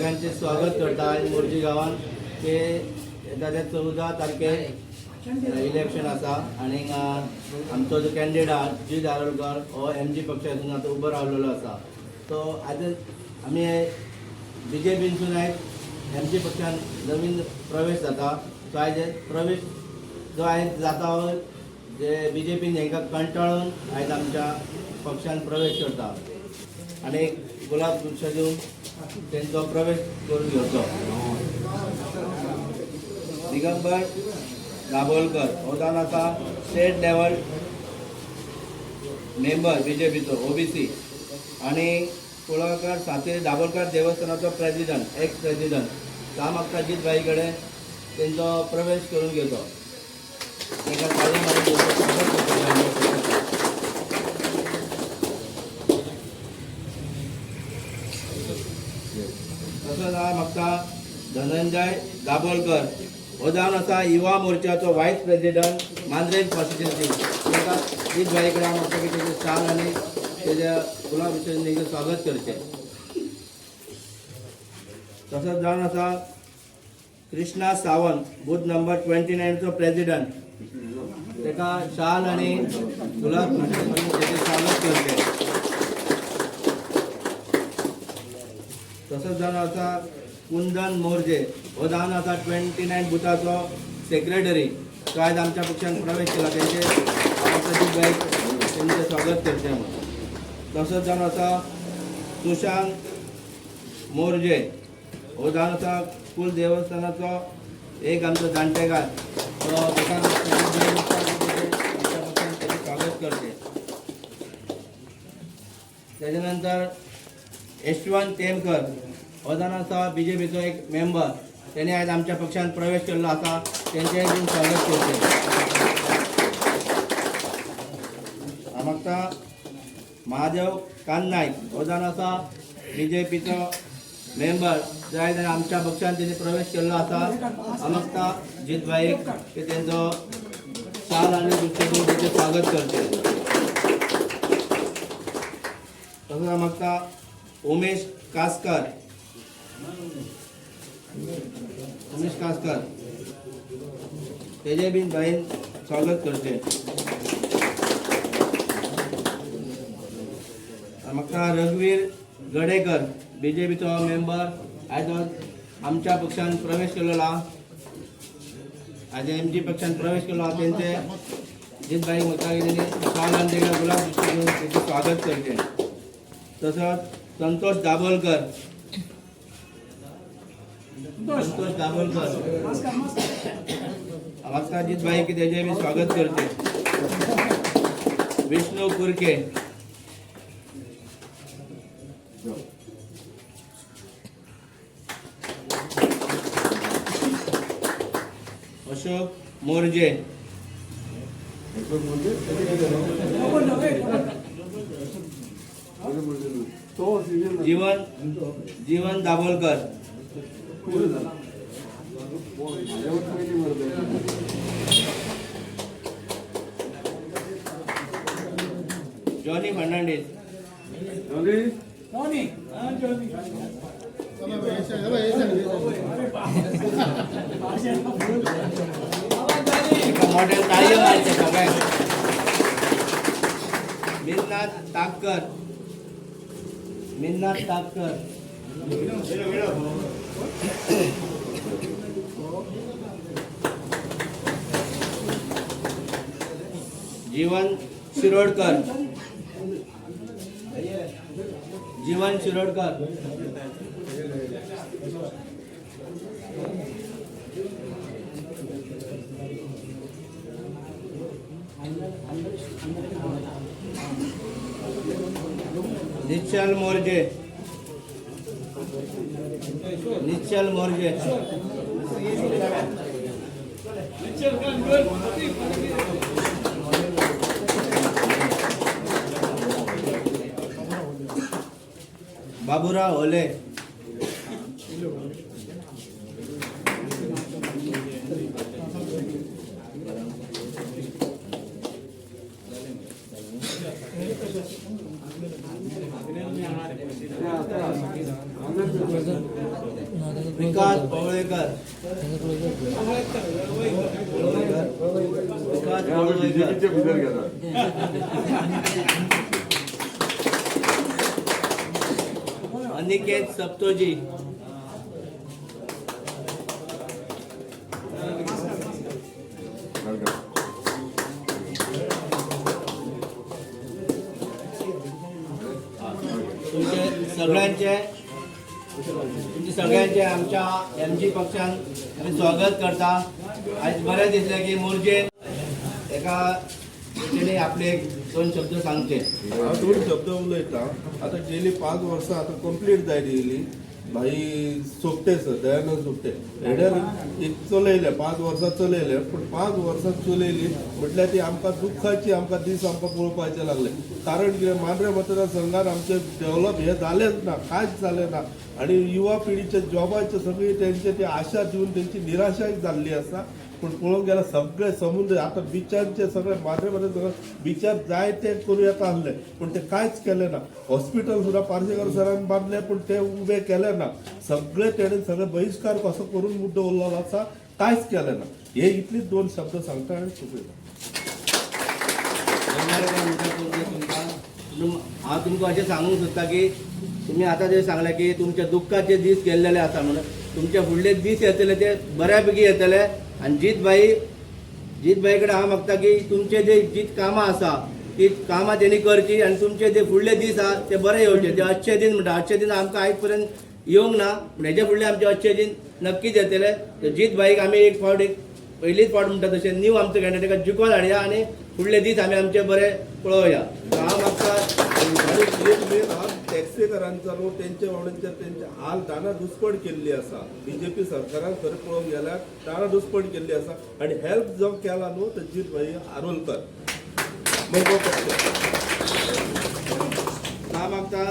सगळ्यांचे स्वागत करता आणि मोर्जी गांवांत ते येता ते 14 तारखेक इलेक्शन आसा आणि आमचो जो कॅन्डिडेट आहा जी दारोलकर हो MG पक्षासून आता उबो रावलेलो आसा. तो आज आमी BJPसून MG पक्षान नवीन प्रवेश जाता. तो आयज प्रवेश जो आयज जाता हो जे BJPन हांकां कंटाळून आयज आमच्या पक्षान प्रवेश करता आणि गुलाब गुच्छ दिवन त्यांचो प्रवेश करून घेवचो. दिगंबर दाबोलकर हो जावन आसा स्टेट लेवल मेंबर BJPचो OBC आणि कुळागर Sateri Dabholkar देवस्थानाचो president ex president काम मागता जीत बाई कडेन त्यांचो प्रवेश करून घेवचो. ताका ताळी मारून तसोच म्हाका धनंजय दाबोलकर हो जावन आसा युवा मोर्चाचो व्हायस प्रेसिडेंट मांद्रेज कॉन्स्टिट्युएन्सी. ताका जीत बाई कडेन म्हाका तेजे शाल आनी तेज्या गुलाब विशेष स्वागत करचें. तसोच जावन आसा कृष्णा सावंत बूथ नंबर 29 चो प्रेसिडेंट. ताका शाल आनी गुलाब तेजें स्वागत करचें. तसोच जावन आसा कुंदन मोर्जे हो जावन आसा 29 बुथाचो सेक्रेटरी. तो आयज आमच्या पक्षान प्रवेश केला. तेंचे स्वागत करचें म्हणून. तसोच जावन आसा सुशांत मोर्जे हो जावन आसा कुल देवस्थानाचो एक आमचो जाणटेकार. तो ताका स्वागत करचें. तेजे नंतर यशवंत टेमकर हो जावन आसा BJPचो एक मेंबर. तेणे आयज आमच्या पक्षान प्रवेश केल्लो आसा. तेंचेय बीन स्वागत करचें. म्हाका महादेव कान्नायक हो जावन आसा BJPचो मेंबर. जो आयज आमच्या पक्षान तेणे प्रवेश केल्लो आसा. म्हाका जीत बाईक ते तेंचो शाल आनी दुसरे तेचें स्वागत करचें. तसोच म्हाका उमेश कासकर तेजे बीन बाईन स्वागत करचें. म्हाका रघुवीर गडेकर BJPचो मेंबर आयज आमच्या पक्षान प्रवेश केलेलो आहा. आयज MG पक्षान प्रवेश केलो आहा. तेंचे जीत बाईक म्हाका शाल आनी तेका गुलाब घेवन तेचें स्वागत करचें. तसोच संतोष दाबोलकर म्हाका जीत बाईक तेजें बी स्वागत करचें. विष्णू कुरके अशोक मोर्जे जीवन दाबोलकर जॉनी फर्नांडीस मॉडेल ताळी मारचे सगळ्यांक. मिन्नाथ तापकर जीवन शिरोडकर निश्चल मोर्जे बाबूराव ओले विकास पवळेकर विकास पवळेकर अनिकेत सप्तोजी तुमचे सगळ्यांचे आमच्या MG पक्षान आम्ही स्वागत करता. आज बरें दिसलें की मोर्जेन एका तेणी आपले एक दोन शब्द सांगचे. हांव दोन शब्द उलयतां. आतां गेली 5 वर्सां आतां कंप्लीट जायली येयली. भाई सोपटे सर दयानंद सोपटे हेडर एक चलयले 5 वर्सां चलयले, पूण 5 वर्सां चलयली म्हटल्यार ती आमकां दुख्खाची आमकां दीस आमकां पळोवपाचे लागले. कारण कितें मांद्रे मतदारसंघात आमचे डेव्हलप हे जालेंच ना, कांयच जालें ना. आणि युवा पिढीचे जॉबाचे सगळी तेंचे ती आशा दिवन तेंची निराशाय जाल्ली आसा. पूण पळोवंक गेल्यार सगळे समुद्र आतां बिचारचे सगळे मांद्रे सगळे बिचार जाय ते करूं येता आसले, पूण ते कांयच केलें ना. हॉस्पिटल सुद्दां पार्सेकर सरान बांदलें, पूण ते उबे केले ना. सगळे तेणेन सगळे बहिष्कार कसो करून मुद्दो उरलेलो आसा, कांयच केलें ना. हे इतलीच दोन शब्द सांगता आनी चुकयता. हांव तुमकां अशें सांगूंक सोदता की तुमी आतां जे सांगले की तुमच्या दुख्खाचे दीस गेल्लेले आसा म्हणून तुमचे फुडले दीस येतले ते बऱ्या पैकी येतले. आनी जीत बाई कडेन हांव मागता की तुमचे जे जीत कामां आसा ती कामां तेणी करची आनी तुमचे जे फुडले दीस आसा ते बरे येवचे. ते अच्छे दीन म्हणटा, अच्छे दीन आमकां आयज पर्यंत येवंक ना, पूण हेजे फुडले आमचे अच्छे दीन नक्कीच येतले. जीत बाईक आमी एक फावट पयलीच फावट म्हणटा तशें न्यू आमचो कॅन्डिडेटाक जिखोवन हाडया आनी फुडले दीस आमी आमचे बरे पळोवया. हांव मागता टॅक्सीकारांचा न्हू तेंचे वांगड्यांचे तेंचे हाल दाना दुस्पट केल्ली आसा. बीजेपी सरकारान खरें पळोवंक गेल्यार दाना दुस्पट केल्ली आसा. आनी हेल्प जो केला न्हू तो जीत भाई आरोलकर मंगो पक्ष. हांव मागता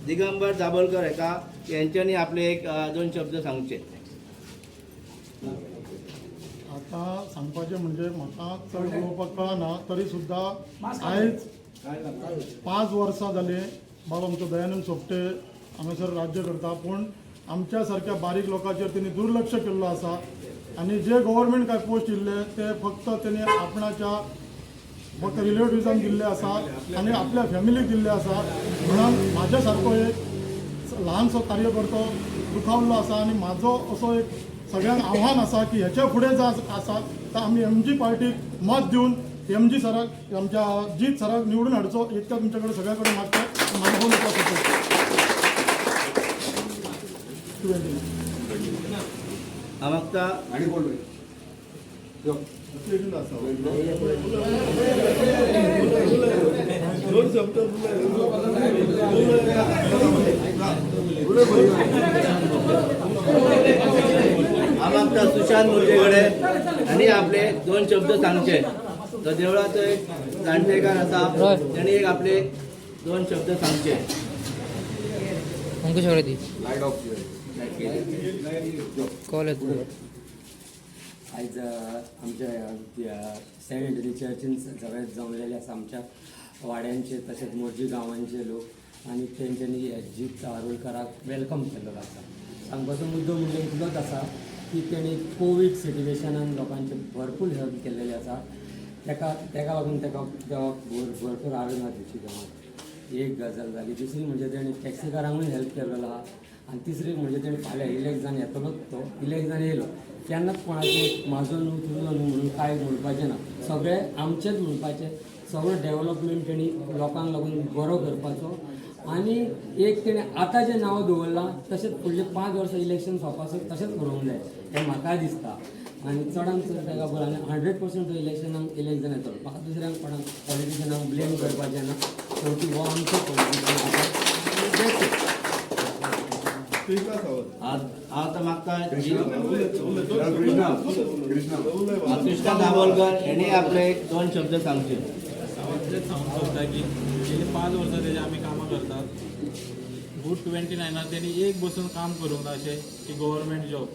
दिगंबर दाबोलकर हेका यांच्यांनी आपले एक दोन शब्द सांगचे. आता सांगपाचें म्हणजे म्हाका चड उलोवपाक कळना, तरी सुद्दां आयज 5 वर्सां जाली बाब आमचो दयानंद सोपटे हांगासर राज्य करता, पूण आमच्या सारक्या बारीक लोकांचेर तेणी दुर्लक्ष केल्लो आसा. आनी जे गव्हर्मेंट कांय पोस्ट दिल्ले ते फक्त तेणी आपणाच्या फक्त रिलेटिव्जांक दिल्ले आसा आनी आपल्या फॅमिलीक दिल्ले आसा. म्हणून म्हाज्या सारको एक ल्हानसो कार्यकर्तो दुखावल्लो आसा. आनी म्हाजो असो एक सगळ्यांक आव्हान आसा की हेच्या फुडें जर आसा तर आमी MG पार्टीक मत दिवन MG सराक आमच्या जीत सराक निवडून हाडचो इतकें तुमचे कडेन सगळ्या कडेन मागता. मागून हांव मागता दोन शब्द हांव मागता सुशांत मुर्जेकडे आनी आपले दोन शब्द सांगचे. तो देवळाचो एक जाणटेकार आसा तेणी एक आपले दोन शब्द सांगचे. अंकुश दी कॉल आयज आमच्या सेंट चर्चीन सगळ्यात जमलेले आसा आमच्या वाड्यांचे तशेंच मोर्जी गांवांचे लोक आनी तेंच्यांनी जीत आरोलकराक वेलकम केल्लो आसा. सांगपाचो मुद्दो म्हणजे इतलोच आसा की तेणी कोवीड सिट्युएशनान लोकांचे भरपूर हेल्प केल्लेले आसा. तेका लागून तेका देवाक भरपूर आरोग्य दिवची गांवांत एक गजाल जाली. दुसरी म्हणजे तेणी टॅक्सीकारांकूय हेल्प केल्लो आहा. आनी तिसरी म्हणजे तेणी फाल्यां इलेक्शन येतलोच तो इलेक्शन येयलो केन्नाच कोणाचें म्हाजो न्हू तुजो न्हू म्हणून कांय म्हणपाचें ना. सगळें आमचेंच म्हणपाचें. सगळो डेव्हलपमेंट तेणी लोकांक लागून बरो करपाचो. आनी एक तेणें आतां जें नांव दवरलां तशेंच फुडलीं 5 वर्सां इलेक्शन सोंपासर तशेंच करूंक जाय हें म्हाका दिसता. आनी चडांत चड तेका बरो आनी 100% तो इलेक्शनाक इलेक्शन येतलो. म्हाका दुसऱ्यांक कोणाक पॉलिटिशनाक ब्लेम करपाचें ना. शेवटी हो आमचो पॉलिटिशन आसा. हांव मागता कृष्णा दाबोलकर हेणी आपले एक दोन शब्द सांगचे. तेच सांगूंक सोदता की गेली 5 वर्सां तेजे आमी कामां करतात. गुड 29 तेणी एक बसून काम करूंक ना अशें की गव्हर्मेंट जॉब.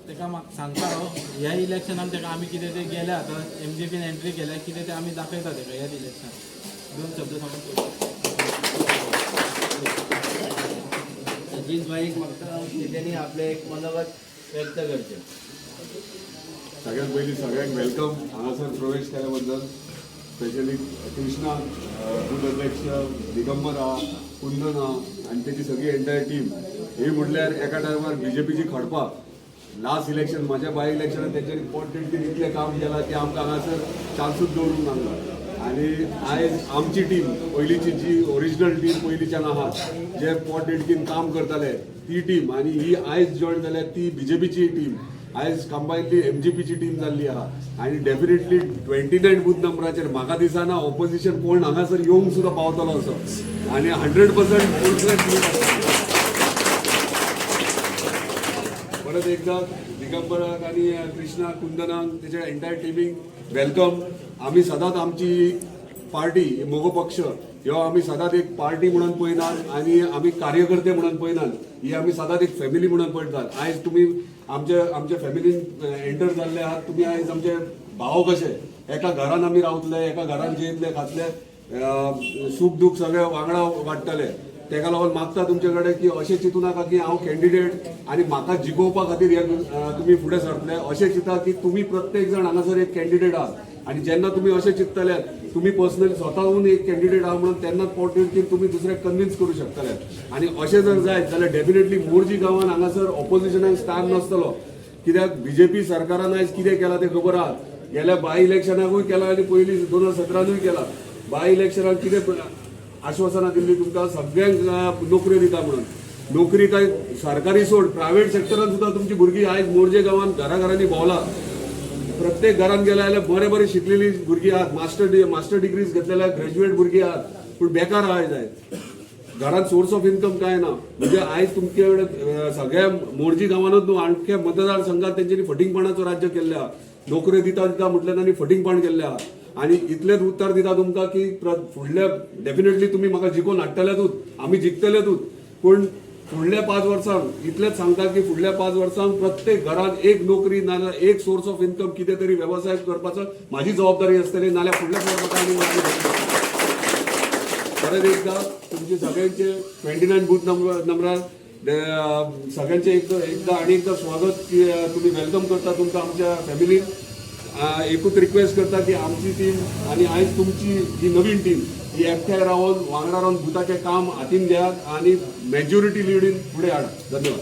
तेका म्हाका सांगता हांव ह्या इलेक्शनान तेका आमी कितें तें गेल्या आतां MGPन एंट्री केल्या कितें तें आमी दाखयता तेका ह्या इलेक्शनान. दोन शब्द सांगूंक सोदता. अजिंत भाईक म्हाका तेणी आपले एक मनोगत व्यक्त करचे. सगळ्यात पहिली सगळ्यांक वेलकम हांगासर प्रवेश केल्या बद्दल. स्पेशली कृष्णा, बूथ अध्यक्ष दिगंबरा, कुंदना आणि त्याची सगळी एंटायर टीम. ही म्हटल्यार एका टायमार BJPची खडपाक लास्ट इलेक्शन म्हाज्या बाय इलेक्शनात तेंच्यांनी पोटतिडकीन इतलें काम केलां की आमकां हांगासर चान्सूच दवरूंक नासला. आनी आयज आमची टीम पयलींची जी ओरिजिनल टीम पयलींच्यान आहा जे पोटतिडकीन काम करताले ती टीम आनी ही आयज जॉयन जाल्यार ती BJPची टीम आयज कंबायनली MGPची टीम जाल्ली आहा. आनी डेफिनेटली 29 बूथ नंबराचेर म्हाका दिसना ऑपोजिशन कोण हांगासर येवंक सुद्दां पावतलो असो. आनी 100% फुल परत एकदा दिगंबराक आणि कृष्णा, कुंदनाक त्याच्या एंटायर टीमीक वेलकम. आम्ही सदांच आमची पार्टी मोगो पक्ष ह्यो आम्ही सदांच एक पार्टी म्हणून पळयनात आनी आम्ही कार्यकर्ते म्हणून पळयनात. ही आम्ही सदांच एक फॅमिली म्हणून पळयतात. आयज तुम्ही आमच्या फॅमिलीन एंटर जाल्ले आहात. तुम्ही आयज आमचे भाव कशे एका घरान आमी रावतले, एका घरान जेयतले खातले, सूख दूख सगळे वांगडा वाडटले. तेका लागून मागता तुमचे कडेन की अशें चिंतू नाका की हांव कॅन्डिडेट आनी म्हाका जिखोवपा खातीर तुमी फुडें सरतले. अशें चिंता की तुमी प्रत्येक जाण हांगासर एक कॅन्डिडेट आहात आनी जेन्ना तुमी अशें चिंततले तुमी पर्सनली स्वताहून एक कॅन्डिडेट आहा म्हणून तेन्नाच पोटतिडकीन तुमी दुसऱ्याक कन्विन्स करू शकतले. आनी अशें जर जायत जाल्यार डेफिनेटली मोर्जी गांवांत हांगासर ऑपोजिशनाक स्थान नासतलो. कित्याक BJP सरकारान आयज कितें केलां तें खबर आहा. गेल्या बाय इलेक्शनाकूय केलां आनी पयलीं 2017 केलां. बाय इलेक्शनाक कितें आश्वासनां दिल्ली तुमकां सगळ्यांक नोकऱ्यो दिता म्हणून. नोकरी काय सरकारी सोड प्रायव्हेट सेक्टरान सुद्दां तुमची भुरगीं आयज मोर्जे गांवांत घराघरांनी भोंवला. प्रत्येक घरान गेले जाल्यार बरे सशिकलेली भुरगीं आहात, मास्टर डिग्रीज घेतलेल्या ग्रॅज्युएट भुरगीं आहात, पूण बेकार आहात आयज. घरात सोर्स ऑफ इन्कम काय ना. म्हणजे आयज तुमचे कडेन सगळ्या मोर्जी गांवांनूच न्हू अख्ख्या मतदारसंघात तेंच्यांनी फटिंगपणाचो राज्य केल्ले आहा. नोकऱ्यो दिता म्हटल्यार तांणी फटिंगपण केल्लें आहा. आनी इतलेंच उत्तर दिता तुमकां की फुडल्या डेफिनेटली तुमी म्हाका जिखोवन हाडटलेतूच, आमी जिखतलेतूच. पूण फुडल्या 5 वर्सांक इतलेंच सांगता की फुडल्या 5 वर्सांक प्रत्येक घरात एक नोकरी नाजाल्यार एक सोर्स ऑफ इन्कम कितें तरी वेवसाय करपाचो म्हाजी जबाबदारी आसतली. नाल्यार फुडल्या 5 वर्सांक परत एकदा तुमचे सगळ्यांचे 29 बूथ नंबरार सगळ्यांचे एकदा आणि एकदा स्वागत की तुम्ही वेलकम करता तुमकां आमच्या फॅमिलीन. एकूच रिक्वेस्ट करता की आमची टीम आणि आयज तुमची जी नवीन टीम ही एकठांय रावन वांगडा रावन बुथाचें काम हातीन घेयात आणि मेजॉरिटी लिडीन फुडें हाडात. धन्यवाद.